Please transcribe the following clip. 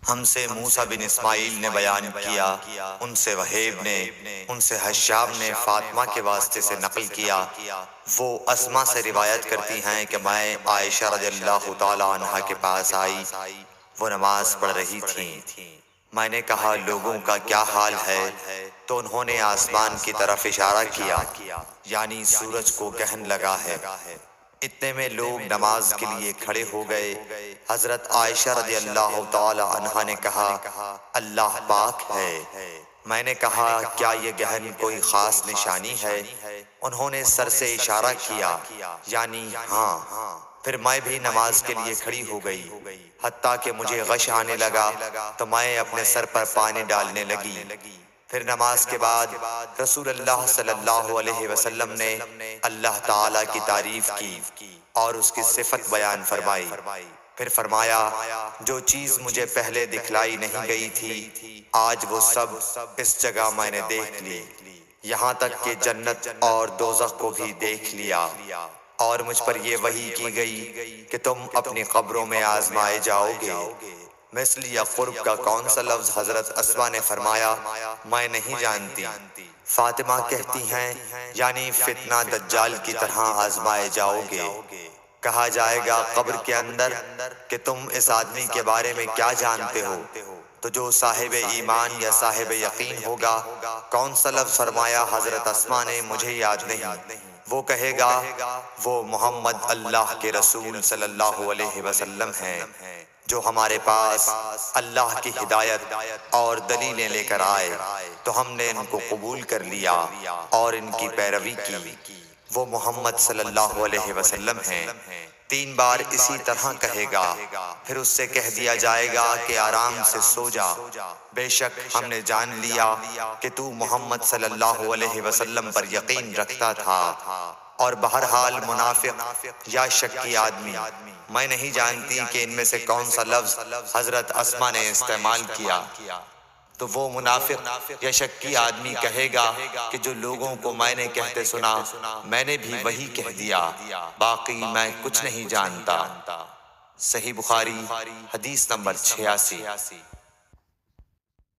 ہم سے موسیٰ بن اسماعیل نے بیان کیا، ان سے وہیب نے، ان سے حشاب نے فاطمہ کے واسطے سے نقل کیا، وہ اسما سے روایت کرتی ہیں کہ میں عائشہ رضی اللہ تعالی عنہا کے پاس آئی، وہ نماز پڑھ رہی تھیں۔ میں نے کہا لوگوں کا کیا حال ہے؟ تو انہوں نے آسمان کی طرف اشارہ کیا، یعنی سورج کو گہن لگا ہے۔ اتنے میں لوگ نماز کے لیے کھڑے ہو گئے۔ حضرت عائشہ رضی اللہ تعالی عنہا نے کہا اللہ پاک ہے۔ میں نے کہا کیا یہ گہن کوئی خاص نشانی ہے؟ انہوں نے سر سے اشارہ کیا، یعنی ہاں۔ پھر میں بھی نماز کے لیے کھڑی ہو گئی، حتیٰ کہ مجھے غش آنے لگا تو میں اپنے سر پر پانی ڈالنے لگی۔ پھر نماز کے بعد رسول اللہ صلی اللہ علیہ وسلم نے اللہ تعالیٰ کی تعریف کی اور اس کی صفت بیان فرمائی۔ پھر فرمایا جو چیز مجھے پہلے دکھلائی نہیں گئی تھی آج وہ سب اس جگہ میں نے دیکھ لی، یہاں تک کہ جنت اور دوزخ کو بھی دیکھ لیا، اور مجھ پر یہ وحی کی گئی کہ تم اپنی قبروں میں آزمائے جاؤ گے۔ مثل یا قرب کا کون سا لفظ حضرت اسما نے فرمایا میں نہیں جانتی۔ فاطمہ کہتی ہیں یعنی فتنہ دجال کی طرح آزمائے جاؤ گے۔ کہا جائے گا قبر کے اندر کہ تم اس آدمی کے بارے میں کیا جانتے ہو؟ تو جو صاحب ایمان یا صاحب یقین ہوگا، کون سا لفظ فرمایا حضرت اسما نے مجھے یاد نہیں، وہ کہے گا وہ محمد اللہ کے رسول صلی اللہ علیہ وسلم ہیں، جو ہمارے پاس اللہ کی ہدایت اور دلیلیں لے کر آئے تو ہم نے ان کو قبول کر لیا اور ان کی پیروی کی۔ وہ محمد صلی اللہ علیہ وسلم ہیں۔ 3 بار اسی طرح کہے گا، پھر اس سے کہہ دیا جائے گا کہ آرام سے سو جا، بے شک ہم نے جان لیا کہ تو محمد صلی اللہ علیہ وسلم پر یقین رکھتا تھا۔ اور بہرحال منافق یا شکی آدمی، میں نہیں جانتی کہ ان میں سے کون سا لفظ حضرت اسما نے استعمال کیا، تو وہ منافق یا شکی آدمی کہے گا کہ جو لوگوں کو میں نے کہتے سنا میں نے بھی وہی کہہ دیا، باقی میں کچھ نہیں جانتا۔ صحیح بخاری حدیث نمبر 86۔